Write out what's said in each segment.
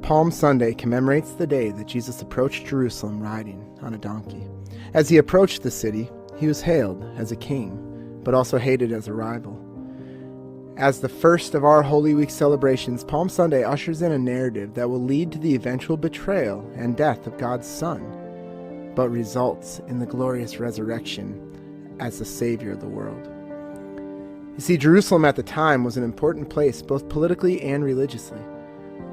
Palm Sunday commemorates the day that Jesus approached Jerusalem riding on a donkey. As he approached the city, he was hailed as a king, but also hated as a rival. As the first of our Holy Week celebrations, Palm Sunday ushers in a narrative that will lead to the eventual betrayal and death of God's Son, but results in the glorious resurrection as the Savior of the world. You see, Jerusalem at the time was an important place, both politically and religiously.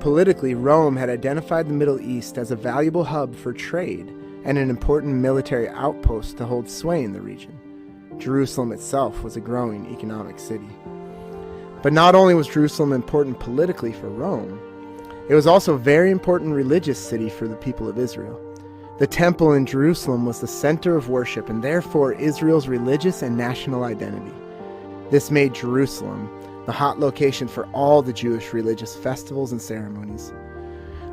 Politically, Rome had identified the Middle East as a valuable hub for trade and an important military outpost to hold sway in the region. Jerusalem itself was a growing economic city. But not only was Jerusalem important politically for Rome, it was also a very important religious city for the people of Israel. The temple in Jerusalem was the center of worship and therefore Israel's religious and national identity. This made Jerusalem the hot location for all the Jewish religious festivals and ceremonies.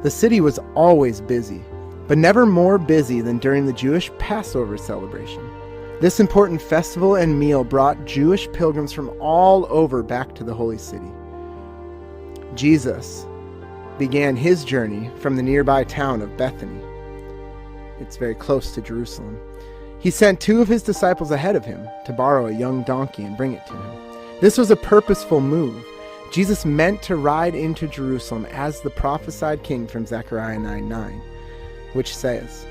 The city was always busy, but never more busy than during the Jewish Passover celebration. This important festival and meal brought Jewish pilgrims from all over back to the holy city. Jesus began his journey from the nearby town of Bethany. It's very close to Jerusalem. He sent two of his disciples ahead of him to borrow a young donkey and bring it to him. This was a purposeful move. Jesus meant to ride into Jerusalem as the prophesied king from Zechariah 9:9, which says,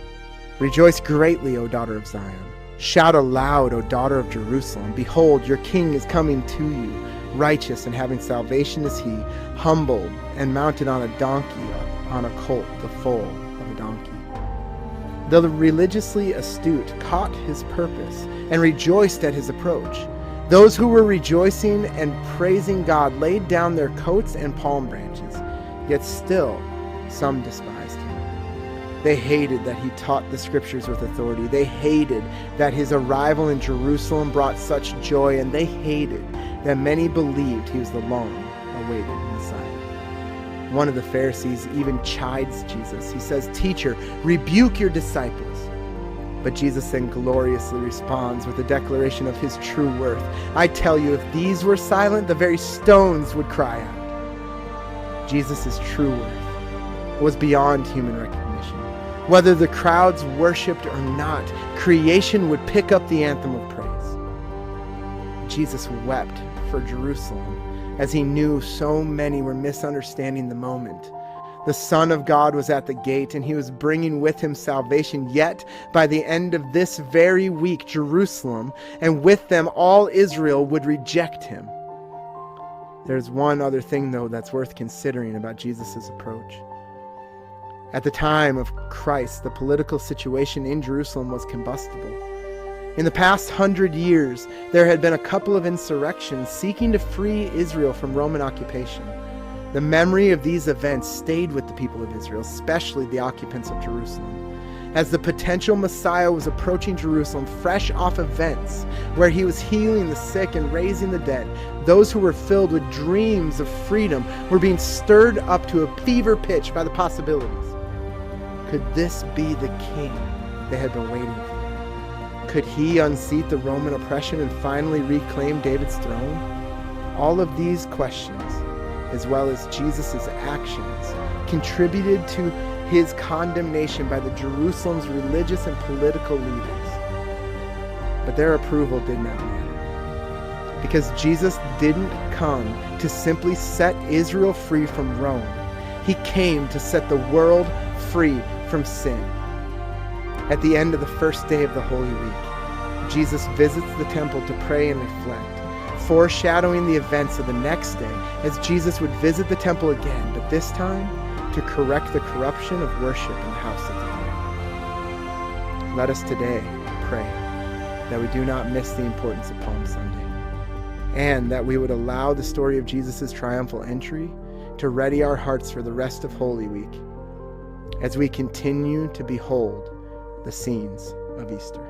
"Rejoice greatly, O daughter of Zion. Shout aloud, O daughter of Jerusalem. Behold, your king is coming to you. Righteous and having salvation is he, humbled and mounted on a donkey, on a colt, the foal of a donkey." The religiously astute caught his purpose and rejoiced at his approach. Those who were rejoicing and praising God laid down their coats and palm branches, yet still some despised him. They hated that he taught the scriptures with authority. They hated that his arrival in Jerusalem brought such joy, and they hated that many believed he was the long-awaited Messiah. One of the Pharisees even chides Jesus. He says, "Teacher, rebuke your disciples." But Jesus then gloriously responds with a declaration of his true worth. "I tell you, if these were silent, the very stones would cry out." Jesus' true worth was beyond human recognition. Whether the crowds worshipped or not, creation would pick up the anthem of praise. Jesus wept for Jerusalem as he knew so many were misunderstanding the moment. The Son of God was at the gate, and he was bringing with him salvation. Yet, by the end of this very week, Jerusalem, and with them all Israel, would reject him. There's one other thing, though, that's worth considering about Jesus' approach. At the time of Christ, the political situation in Jerusalem was combustible. In the past 100 years, there had been a couple of insurrections seeking to free Israel from Roman occupation. The memory of these events stayed with the people of Israel, especially the occupants of Jerusalem. As the potential Messiah was approaching Jerusalem, fresh off events where he was healing the sick and raising the dead, those who were filled with dreams of freedom were being stirred up to a fever pitch by the possibilities. Could this be the king they had been waiting for? Could he unseat the Roman oppression and finally reclaim David's throne? All of these questions, as well as Jesus' actions, contributed to his condemnation by the Jerusalem's religious and political leaders. But their approval did not matter, because Jesus didn't come to simply set Israel free from Rome. He came to set the world free from sin. At the end of the first day of the Holy Week, Jesus visits the temple to pray and reflect, foreshadowing the events of the next day as Jesus would visit the temple again, but this time to correct the corruption of worship in the house of the Lord. Let us today pray that we do not miss the importance of Palm Sunday, and that we would allow the story of Jesus' triumphal entry to ready our hearts for the rest of Holy Week as we continue to behold the scenes of Easter.